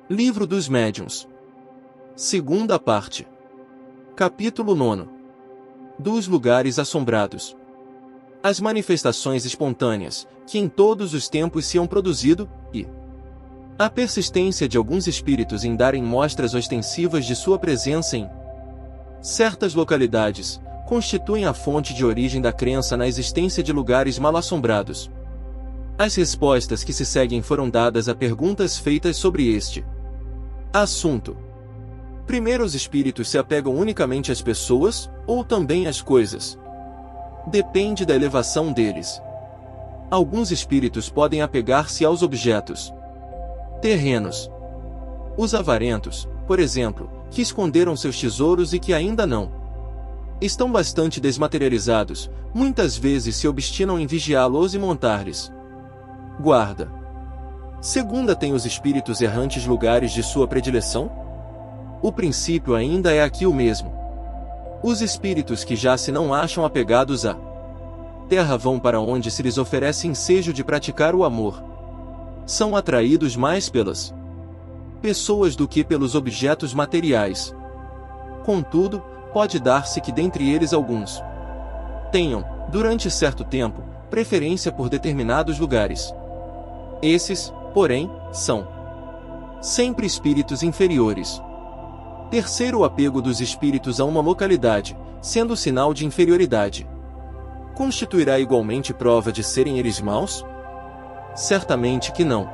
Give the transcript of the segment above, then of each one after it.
Livro dos Médiuns. Segunda parte. Capítulo 9. Dos lugares assombrados. As manifestações espontâneas, que em todos os tempos se hão produzido, e a persistência de alguns espíritos em darem mostras ostensivas de sua presença em certas localidades, constituem a fonte de origem da crença na existência de lugares mal-assombrados. As respostas que se seguem foram dadas a perguntas feitas sobre este assunto. Primeiro, os espíritos se apegam unicamente às pessoas, ou também às coisas? Depende da elevação deles. Alguns espíritos podem apegar-se aos objetos terrenos. Os avarentos, por exemplo, que esconderam seus tesouros e que ainda não estão bastante desmaterializados, muitas vezes se obstinam em vigiá-los e montar-lhes guarda. Segunda, tem os espíritos errantes lugares de sua predileção? O princípio ainda é aqui o mesmo. Os espíritos que já se não acham apegados à terra vão para onde se lhes oferece ensejo de praticar o amor. São atraídos mais pelas pessoas do que pelos objetos materiais. Contudo, pode dar-se que dentre eles alguns tenham, durante certo tempo, preferência por determinados lugares. Esses, porém, são sempre espíritos inferiores. Terceiro, o apego dos espíritos a uma localidade, sendo sinal de inferioridade, constituirá igualmente prova de serem eles maus? Certamente que não.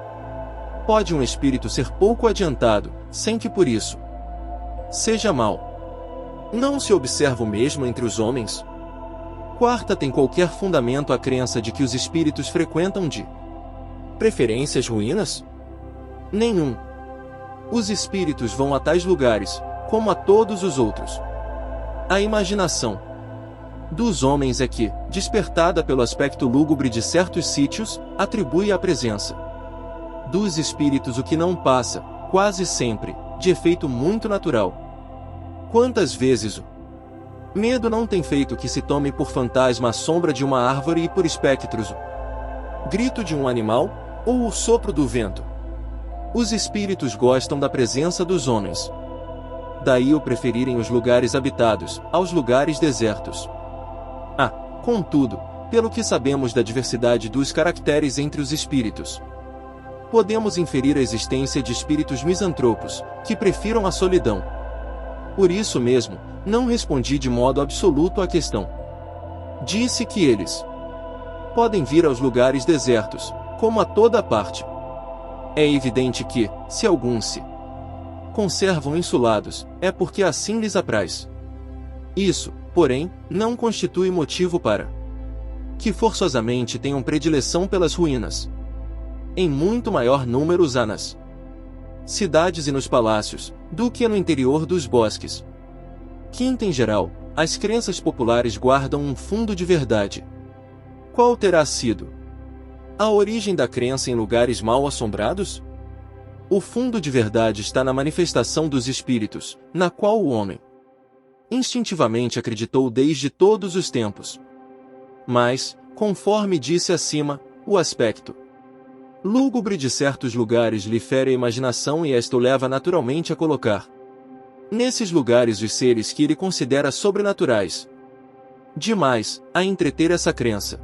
Pode um espírito ser pouco adiantado, sem que por isso seja mau. Não se observa o mesmo entre os homens? Quarta, tem qualquer fundamento a crença de que os espíritos frequentam de preferências ruínas? Nenhum. Os espíritos vão a tais lugares, como a todos os outros. A imaginação dos homens é que, despertada pelo aspecto lúgubre de certos sítios, atribui à presença dos espíritos o que não passa, quase sempre, de efeito muito natural. Quantas vezes o medo não tem feito que se tome por fantasma a sombra de uma árvore e por espectros o grito de um animal, ou o sopro do vento? Os espíritos gostam da presença dos homens. Daí o preferirem os lugares habitados, aos lugares desertos. Contudo, pelo que sabemos da diversidade dos caracteres entre os espíritos, podemos inferir a existência de espíritos misantropos, que prefiram a solidão. Por isso mesmo, não respondi de modo absoluto à questão. Disse que eles podem vir aos lugares desertos, como a toda parte. É evidente que, se alguns se conservam insulados, é porque assim lhes apraz. Isso, porém, não constitui motivo para que forçosamente tenham predileção pelas ruínas. Em muito maior número há nas cidades e nos palácios, do que no interior dos bosques. Quinta, em geral, as crenças populares guardam um fundo de verdade. Qual terá sido a origem da crença em lugares mal assombrados? O fundo de verdade está na manifestação dos espíritos, na qual o homem instintivamente acreditou desde todos os tempos. Mas, conforme disse acima, o aspecto lúgubre de certos lugares lhe fere a imaginação e esta o leva naturalmente a colocar nesses lugares os seres que ele considera sobrenaturais. Demais, a entreter essa crença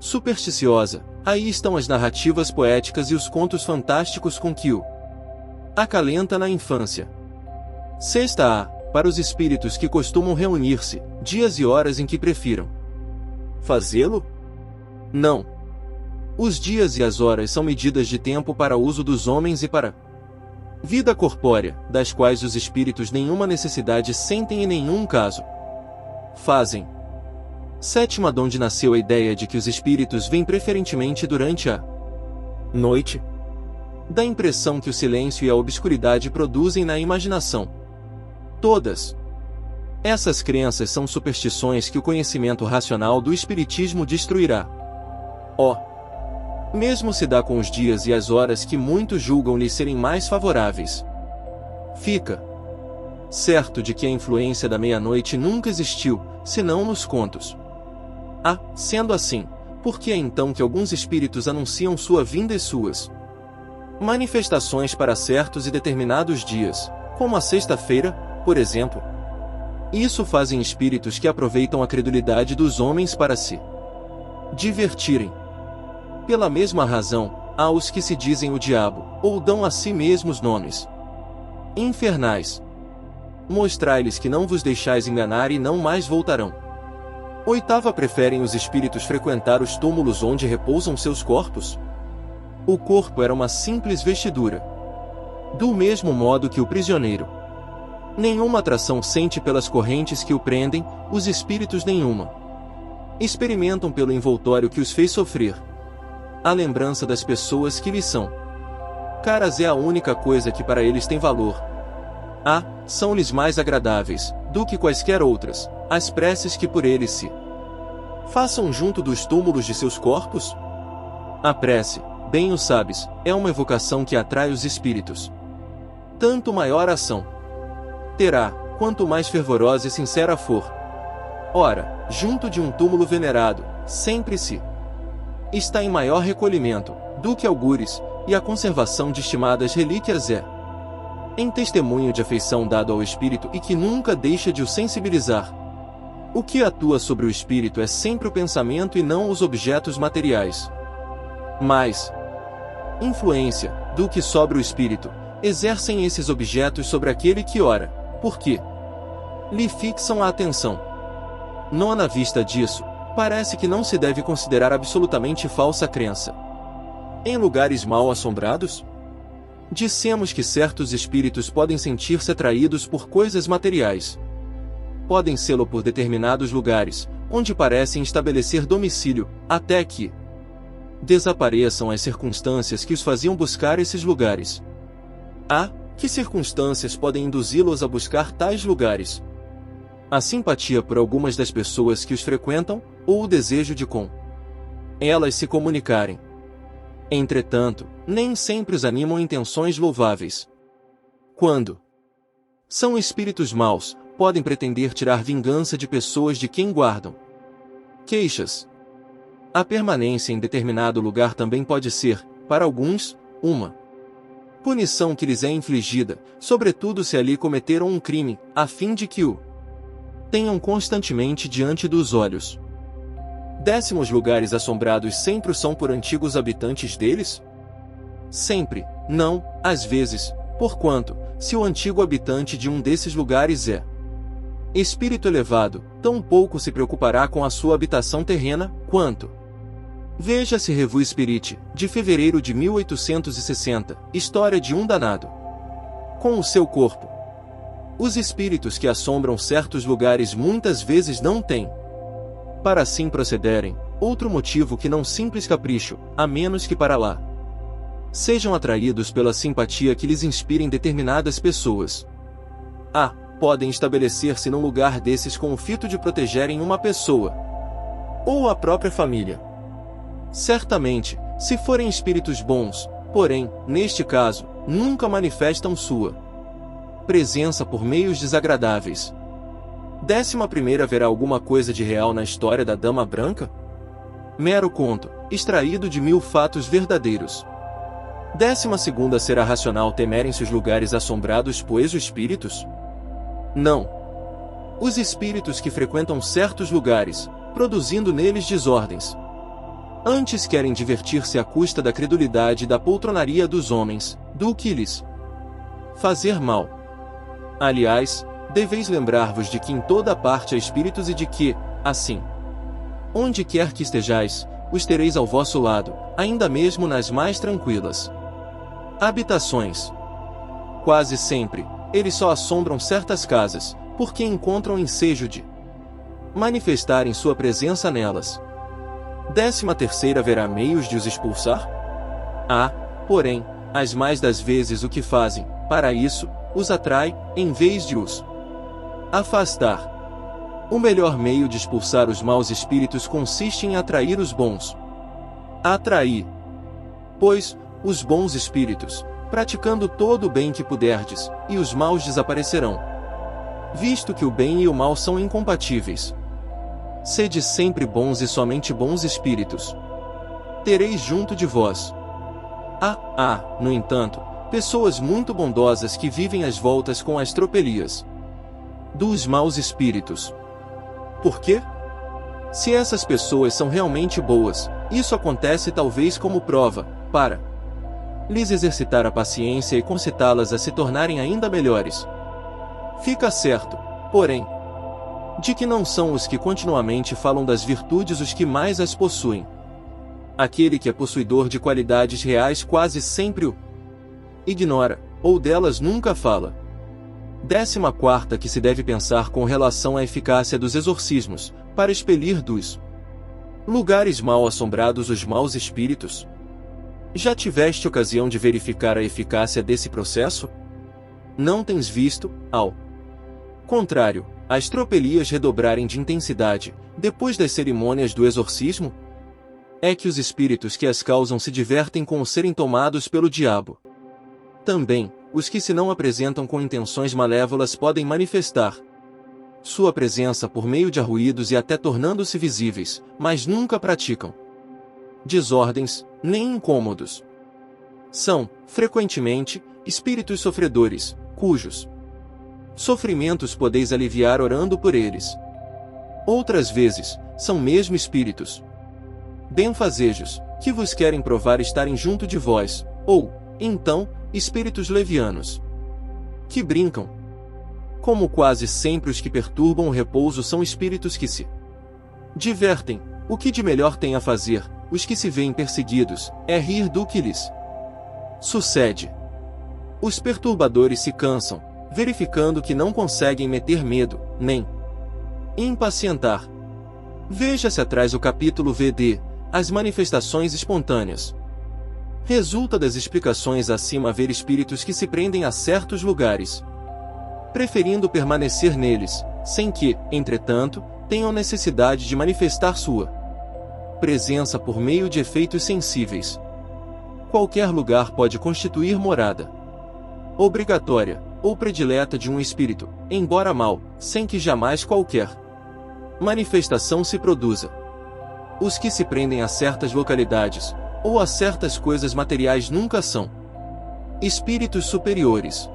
supersticiosa, aí estão as narrativas poéticas e os contos fantásticos com que o acalenta na infância. Sexta, para os espíritos que costumam reunir-se, dias e horas em que prefiram fazê-lo? Não. Os dias e as horas são medidas de tempo para uso dos homens e para vida corpórea, das quais os espíritos nenhuma necessidade sentem em nenhum caso fazem. Sétima, donde nasceu a ideia de que os espíritos vêm preferentemente durante a noite? Da impressão que o silêncio e a obscuridade produzem na imaginação. Todas essas crenças são superstições que o conhecimento racional do espiritismo destruirá. Mesmo se dá com os dias e as horas que muitos julgam-lhe serem mais favoráveis. Fica certo de que a influência da meia-noite nunca existiu, senão nos contos. Sendo assim, por que é então que alguns espíritos anunciam sua vinda e suas Manifestações para certos e determinados dias, como a sexta-feira, por exemplo. Isso fazem espíritos que aproveitam a credulidade dos homens para se divertirem. Pela mesma razão, há os que se dizem o diabo, ou dão a si mesmos nomes infernais. Mostrai-lhes que não vos deixais enganar e não mais voltarão. Oitava, preferem os espíritos frequentar os túmulos onde repousam seus corpos? O corpo era uma simples vestidura. Do mesmo modo que o prisioneiro nenhuma atração sente pelas correntes que o prendem, os espíritos nenhuma experimentam pelo envoltório que os fez sofrer. A lembrança das pessoas que lhes são caras é a única coisa que para eles tem valor. São-lhes mais agradáveis do que quaisquer outras as preces que por eles se façam junto dos túmulos de seus corpos. A prece, bem o sabes, é uma evocação que atrai os espíritos. Tanto maior a ação terá, quanto mais fervorosa e sincera for. Ora, junto de um túmulo venerado, sempre se está em maior recolhimento do que algures, e a conservação de estimadas relíquias é em testemunho de afeição dado ao espírito e que nunca deixa de o sensibilizar. O que atua sobre o espírito é sempre o pensamento e não os objetos materiais. Mais influência do que sobre o espírito exercem esses objetos sobre aquele que ora, porque lhe fixam a atenção. Nona, vista disso, parece que não se deve considerar absolutamente falsa a crença em lugares mal assombrados. Dissemos que certos espíritos podem sentir-se atraídos por coisas materiais. Podem sê-lo por determinados lugares, onde parecem estabelecer domicílio, até que desapareçam as circunstâncias que os faziam buscar esses lugares. Que circunstâncias podem induzi-los a buscar tais lugares? A simpatia por algumas das pessoas que os frequentam, ou o desejo de com elas se comunicarem. Entretanto, nem sempre os animam intenções louváveis. Quando são espíritos maus, podem pretender tirar vingança de pessoas de quem guardam queixas. A permanência em determinado lugar também pode ser, para alguns, uma punição que lhes é infligida, sobretudo se ali cometeram um crime, a fim de que o tenham constantemente diante dos olhos. Décimos, lugares assombrados sempre são por antigos habitantes deles? Sempre, não, às vezes, porquanto, se o antigo habitante de um desses lugares é espírito elevado, tão pouco se preocupará com a sua habitação terrena, quanto. Veja-se Revue Spirit, de fevereiro de 1860, História de um danado com o seu corpo. Os espíritos que assombram certos lugares muitas vezes não têm, para assim procederem, outro motivo que não simples capricho, a menos que para lá sejam atraídos pela simpatia que lhes inspirem determinadas pessoas. Podem estabelecer-se num lugar desses com o fito de protegerem uma pessoa ou a própria família. Certamente, se forem espíritos bons, porém, neste caso, nunca manifestam sua presença por meios desagradáveis. 11ª, haverá alguma coisa de real na história da Dama Branca? Mero conto, extraído de 1000 fatos verdadeiros. 12ª, será racional temerem-se os lugares assombrados pois os espíritos? Não. Os espíritos que frequentam certos lugares, produzindo neles desordens, antes querem divertir-se à custa da credulidade e da poltronaria dos homens, do que lhes fazer mal. Aliás, deveis lembrar-vos de que em toda parte há espíritos e de que, assim, onde quer que estejais, os tereis ao vosso lado, ainda mesmo nas mais tranquilas habitações. Quase sempre, eles só assombram certas casas, porque encontram ensejo de manifestarem sua presença nelas. 13ª, haverá meios de os expulsar? Porém, as mais das vezes o que fazem, para isso, os atrai, em vez de os afastar. O melhor meio de expulsar os maus espíritos consiste em atrair os bons. Atrair, pois, os bons espíritos, praticando todo o bem que puderdes, e os maus desaparecerão. Visto que o bem e o mal são incompatíveis. Sede sempre bons e somente bons espíritos tereis junto de vós. Há, no entanto, pessoas muito bondosas que vivem às voltas com as tropelias dos maus espíritos. Por quê? Se essas pessoas são realmente boas, isso acontece talvez como prova, para lhes exercitar a paciência e concitá-las a se tornarem ainda melhores. Fica certo, porém, de que não são os que continuamente falam das virtudes os que mais as possuem. Aquele que é possuidor de qualidades reais quase sempre o ignora, ou delas nunca fala. 14ª que se deve pensar com relação à eficácia dos exorcismos, para expelir dos lugares mal assombrados os maus espíritos. Já tiveste ocasião de verificar a eficácia desse processo? Não tens visto, ao contrário, as tropelias redobrarem de intensidade, depois das cerimônias do exorcismo? É que os espíritos que as causam se divertem com o serem tomados pelo diabo. Também, os que se não apresentam com intenções malévolas podem manifestar sua presença por meio de arruídos e até tornando-se visíveis, mas nunca praticam desordens, nem incômodos. São, frequentemente, espíritos sofredores, cujos sofrimentos podeis aliviar orando por eles. Outras vezes, são mesmo espíritos benfazejos, que vos querem provar estarem junto de vós, ou, então, espíritos levianos, que brincam. Como quase sempre os que perturbam o repouso são espíritos que se divertem, o que de melhor têm a fazer, os que se veem perseguidos, é rir do que lhes sucede. Os perturbadores se cansam, verificando que não conseguem meter medo, nem impacientar. Veja-se atrás o capítulo VD, as manifestações espontâneas. Resulta das explicações acima haver espíritos que se prendem a certos lugares, preferindo permanecer neles, sem que, entretanto, tenham necessidade de manifestar sua presença por meio de efeitos sensíveis. Qualquer lugar pode constituir morada obrigatória, ou predileta de um espírito, embora mal, sem que jamais qualquer manifestação se produza. Os que se prendem a certas localidades, ou a certas coisas materiais nunca são espíritos superiores.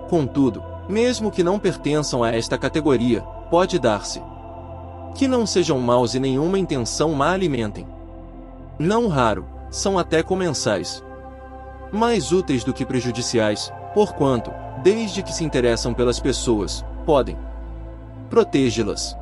Contudo, mesmo que não pertençam a esta categoria, pode dar-se que não sejam maus e nenhuma intenção má alimentem. Não raro, são até comensais, mais úteis do que prejudiciais, porquanto, desde que se interessam pelas pessoas, podem protegê-las.